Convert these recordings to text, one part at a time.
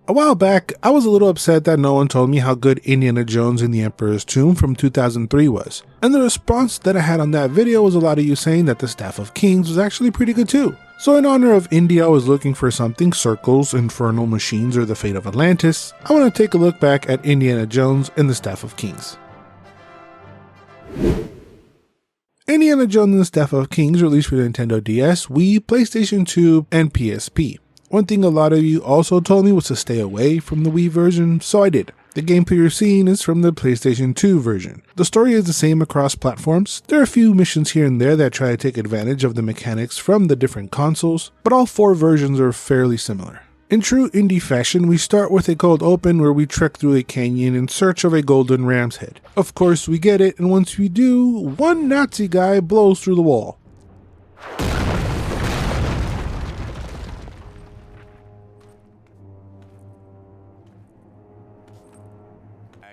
A while back, I was a little upset that no one told me how good Indiana Jones and the Emperor's Tomb from 2003 was, and the response that I had on that video was a lot of you saying that the Staff of Kings was actually pretty good too. So in honor of Indy, I was looking for something circles, infernal machines, or the Fate of Atlantis. I want to take a look back at Indiana Jones and the Staff of Kings. Indiana Jones and the Staff of Kings released for the Nintendo DS, Wii, PlayStation 2, and PSP. One thing a lot of you also told me was to stay away from the Wii version, so I did. The gameplay you're seeing is from the PlayStation 2 version. The story is the same across platforms. There are a few missions here and there that try to take advantage of the mechanics from the different consoles, but all four versions are fairly similar. In true Indy fashion, we start with a cold open where we trek through a canyon in search of a golden ram's head. Of course we get it, and once we do, one Nazi guy blows through the wall.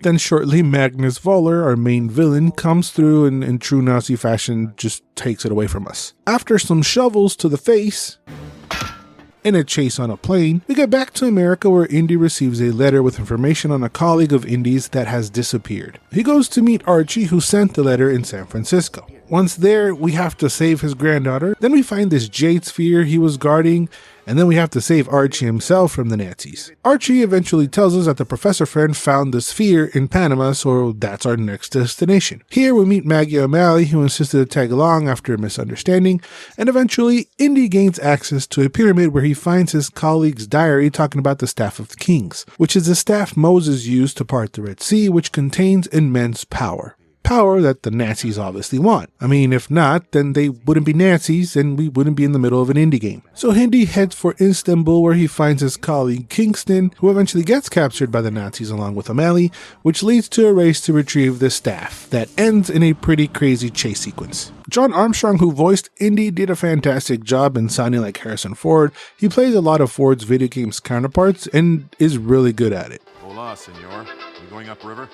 Then shortly, Magnus Völler, our main villain, comes through and in true Nazi fashion just takes it away from us. After some shovels to the face and a chase on a plane, we get back to America where Indy receives a letter with information on a colleague of Indy's that has disappeared. He goes to meet Archie, who sent the letter, in San Francisco. Once there, we have to save his granddaughter. Then we find this jade sphere he was guarding, and then we have to save Archie himself from the Nazis. Archie eventually tells us that the professor friend found the sphere in Panama, so that's our next destination. Here we meet Maggie O'Malley, who insisted to tag along after a misunderstanding, and eventually Indy gains access to a pyramid where he finds his colleague's diary talking about the Staff of the Kings, which is the staff Moses used to part the Red Sea, which contains immense power. Power that the Nazis obviously want. I mean, if not, then they wouldn't be Nazis and we wouldn't be in the middle of an Indy game. So Indy heads for Istanbul where he finds his colleague Kingston, who eventually gets captured by the Nazis along with O'Malley, which leads to a race to retrieve the staff that ends in a pretty crazy chase sequence. John Armstrong, who voiced Indy, did a fantastic job in sounding like Harrison Ford. He plays a lot of Ford's video games counterparts and is really good at it. Hola, senor. We going upriver?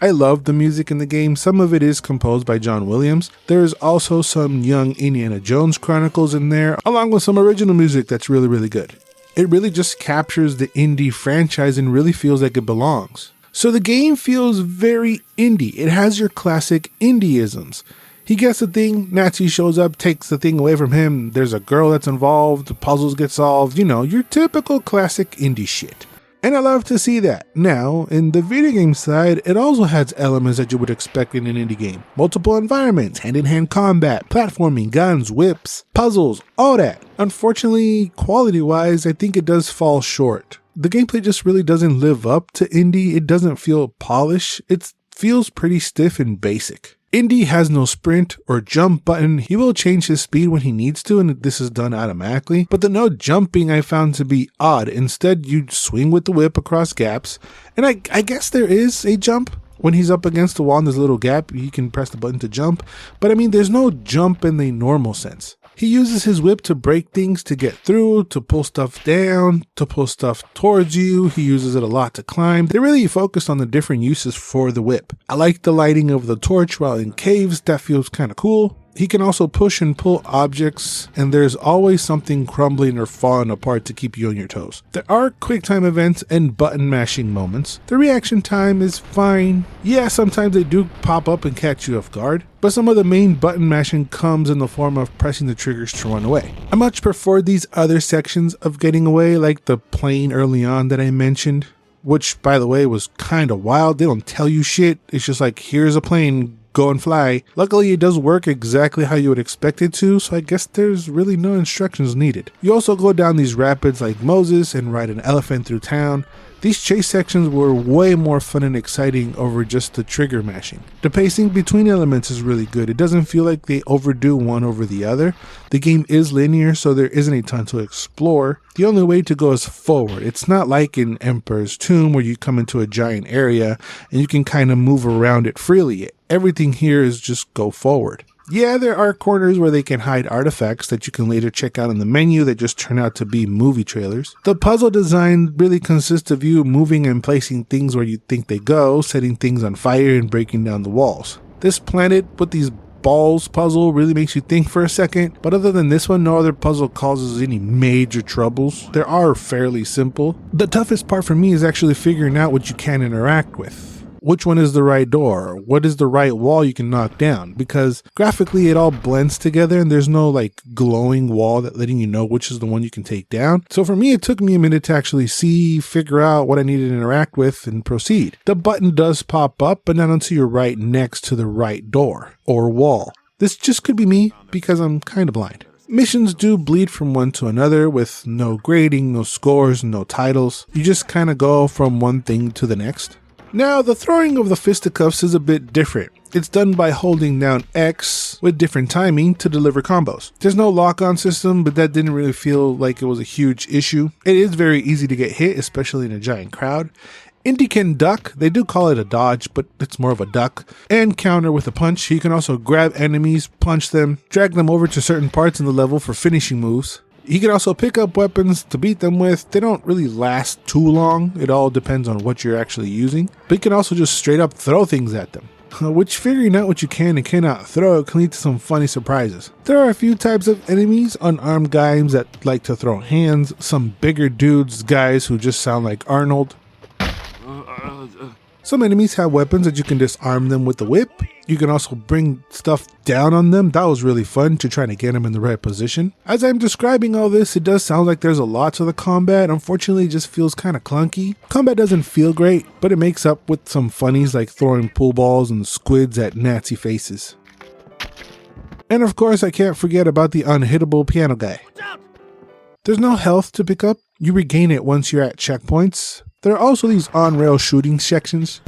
I love the music in the game. Some of it is composed by John Williams. There is also some young Indiana Jones chronicles in there, along with some original music that's really, really good. It really just captures the Indy franchise and really feels like it belongs. So the game feels very Indy. It has your classic Indy-isms. He gets the thing, Nazi shows up, takes the thing away from him, there's a girl that's involved, the puzzles get solved, you know, your typical classic Indy shit. And I love to see that. Now, in the video game side, it also has elements that you would expect in an indie game. Multiple environments, hand-in-hand combat, platforming, guns, whips, puzzles, all that. Unfortunately, quality-wise, I think it does fall short. The gameplay just really doesn't live up to Indy. It doesn't feel polished. It feels pretty stiff and basic. Indy has no sprint or jump button. He will change his speed when he needs to, and this is done automatically. But the no jumping I found to be odd. Instead, you swing with the whip across gaps. And I guess there is a jump. When he's up against the wall and there's a little gap, he can press the button to jump. But I mean, there's no jump in the normal sense. He uses his whip to break things, to get through, to pull stuff down, to pull stuff towards you. He uses it a lot to climb. They really focused on the different uses for the whip. I like the lighting of the torch while in caves. That feels kind of cool. He can also push and pull objects, and there's always something crumbling or falling apart to keep you on your toes. There are quick time events and button mashing moments. The reaction time is fine. Yeah, sometimes they do pop up and catch you off guard, but some of the main button mashing comes in the form of pressing the triggers to run away. I much prefer these other sections of getting away, like the plane early on that I mentioned, which by the way was kind of wild. They don't tell you shit. It's just like, here's a plane, go and fly. Luckily, it does work exactly how you would expect it to, so I guess there's really no instructions needed. You also go down these rapids like Moses and ride an elephant through town. These chase sections were way more fun and exciting over just the trigger mashing. The pacing between elements is really good. It doesn't feel like they overdo one over the other. The game is linear, so there isn't a ton to explore. The only way to go is forward. It's not like in Emperor's Tomb where you come into a giant area and you can kind of move around it freely. Everything here is just go forward. Yeah, there are corners where they can hide artifacts that you can later check out in the menu that just turn out to be movie trailers. The puzzle design really consists of you moving and placing things where you think they go, setting things on fire and breaking down the walls. This planet with these balls puzzle really makes you think for a second, but other than this one, no other puzzle causes any major troubles. They are fairly simple. The toughest part for me is actually figuring out what you can interact with. Which one is the right door? What is the right wall you can knock down? Because graphically it all blends together and there's no like glowing wall that letting you know which is the one you can take down. So for me, it took me a minute to actually figure out what I needed to interact with and proceed. The button does pop up, but not until you're right next to the right door or wall. This just could be me because I'm kind of blind. Missions do bleed from one to another with no grading, no scores, no titles. You just kind of go from one thing to the next. Now, the throwing of the fisticuffs is a bit different. It's done by holding down X with different timing to deliver combos. There's no lock-on system, but that didn't really feel like it was a huge issue. It is very easy to get hit, especially in a giant crowd. Indy can duck, they do call it a dodge, but it's more of a duck, and counter with a punch. He can also grab enemies, punch them, drag them over to certain parts in the level for finishing moves. He can also pick up weapons to beat them with. They don't really last too long. It all depends on what you're actually using. But he can also just straight up throw things at them. Which figuring out what you can and cannot throw can lead to some funny surprises. There are a few types of enemies, unarmed guys that like to throw hands, some bigger dudes, guys who just sound like Arnold. Some enemies have weapons that you can disarm them with the whip. You can also bring stuff down on them. That was really fun to try to get them in the right position. As I'm describing all this, it does sound like there's a lot to the combat. Unfortunately, it just feels kind of clunky. Combat doesn't feel great, but it makes up with some funnies like throwing pool balls and squids at Nazi faces. And of course, I can't forget about the unhittable piano guy. There's no health to pick up. You regain it once you're at checkpoints. There are also these on-rail shooting sections.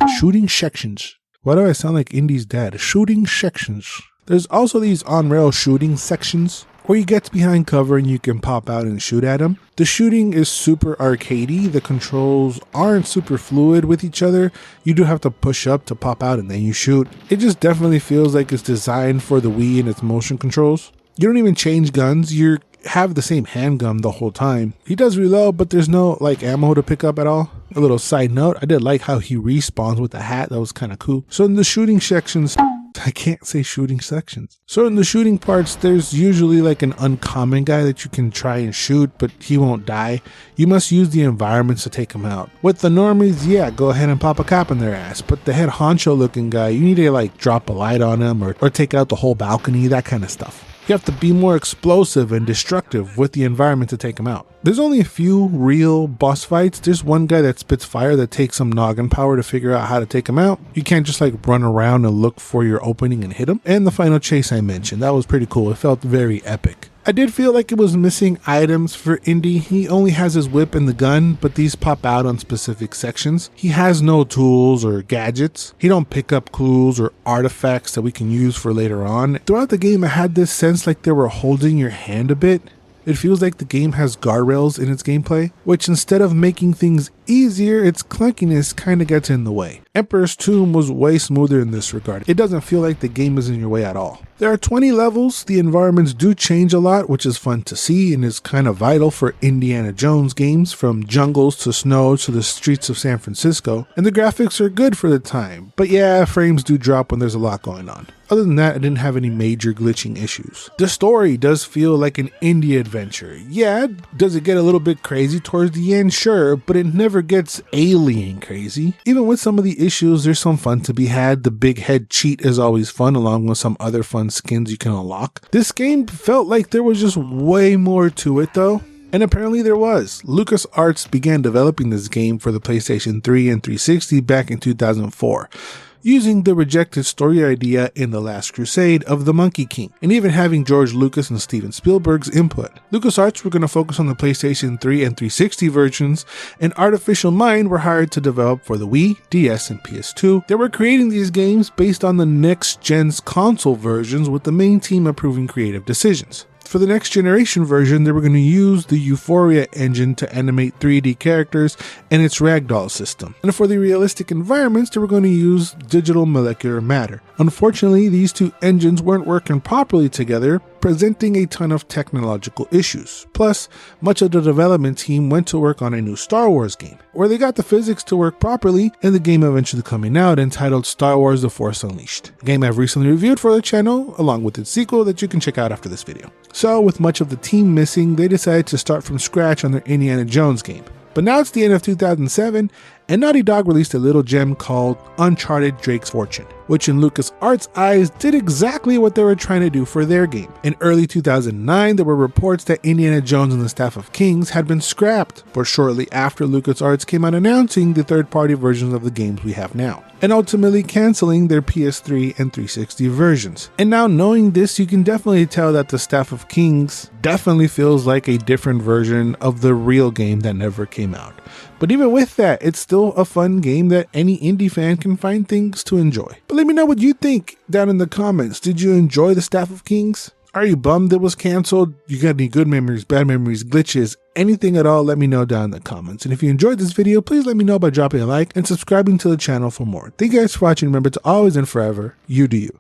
Why do I sound like Indy's dad? Shooting sections. There's also these on-rail shooting sections where you get behind cover and you can pop out and shoot at them. The shooting is super arcadey. The controls aren't super fluid with each other. You do have to push up to pop out and then you shoot. It just definitely feels like it's designed for the Wii and its motion controls. You don't even change guns. You have the same handgun the whole time. He does reload, but there's no like ammo to pick up at all. A little side note, I did like how he respawns with the hat. That was kind of cool. So in the shooting sections, I can't say shooting sections. So in the shooting parts, there's usually like an uncommon guy that you can try and shoot, but he won't die. You must use the environments to take him out. With the normies, yeah, go ahead and pop a cap in their ass. But the head honcho looking guy, you need to like drop a light on him or take out the whole balcony, that kind of stuff. You have to be more explosive and destructive with the environment to take him out. There's only a few real boss fights. There's one guy that spits fire that takes some noggin power to figure out how to take him out. You can't just like run around and look for your opening and hit him. And the final chase I mentioned, that was pretty cool. It felt very epic. I did feel like it was missing items for Indy. He only has his whip and the gun, but these pop out on specific sections. He has no tools or gadgets. He don't pick up clues or artifacts that we can use for later on. Throughout the game, I had this sense like they were holding your hand a bit. It feels like the game has guardrails in its gameplay, which instead of making things easier, its clunkiness kind of gets in the way. Emperor's Tomb was way smoother in this regard. It doesn't feel like the game is in your way at all. There are 20 levels. The environments do change a lot, which is fun to see and is kind of vital for Indiana Jones games, from jungles to snow to the streets of San Francisco. And the graphics are good for the time, but yeah, frames do drop when there's a lot going on. Other than that, I didn't have any major glitching issues. The story does feel like an indie adventure. Yeah, does it get a little bit crazy towards the end? Sure, but it never gets alien crazy. Even with some of the issues, there's some fun to be had. The big head cheat is always fun, along with some other fun skins you can unlock. This game felt like there was just way more to it though. And apparently there was. LucasArts began developing this game for the PlayStation 3 and 360 back in 2004. Using the rejected story idea in The Last Crusade of the Monkey King, and even having George Lucas and Steven Spielberg's input. LucasArts were going to focus on the PlayStation 3 and 360 versions, and Artificial Mind were hired to develop for the Wii, DS, and PS2. They were creating these games based on the next-gen's console versions, with the main team approving creative decisions. For the next generation version, they were going to use the Euphoria engine to animate 3D characters and its ragdoll system. And for the realistic environments, they were going to use digital molecular matter. Unfortunately, these two engines weren't working properly together, presenting a ton of technological issues. Plus, much of the development team went to work on a new Star Wars game, where they got the physics to work properly, and the game eventually coming out entitled Star Wars The Force Unleashed, a game I've recently reviewed for the channel, along with its sequel that you can check out after this video. So, with much of the team missing, they decided to start from scratch on their Indiana Jones game. But now it's the end of 2007, and Naughty Dog released a little gem called Uncharted Drake's Fortune, which in LucasArts' eyes did exactly what they were trying to do for their game. In early 2009, there were reports that Indiana Jones and the Staff of Kings had been scrapped, but shortly after LucasArts came out announcing the third-party versions of the games we have now, and ultimately canceling their PS3 and 360 versions. And now knowing this, you can definitely tell that the Staff of Kings definitely feels like a different version of the real game that never came out. But even with that, it's still a fun game that any indie fan can find things to enjoy. But let me know what you think down in the comments. Did you enjoy the Staff of Kings? Are you bummed it was canceled? You got any good memories, bad memories, glitches, anything at all? Let me know down in the comments. And if you enjoyed this video, please let me know by dropping a like and subscribing to the channel for more. Thank you guys for watching. Remember to always and forever, you do you.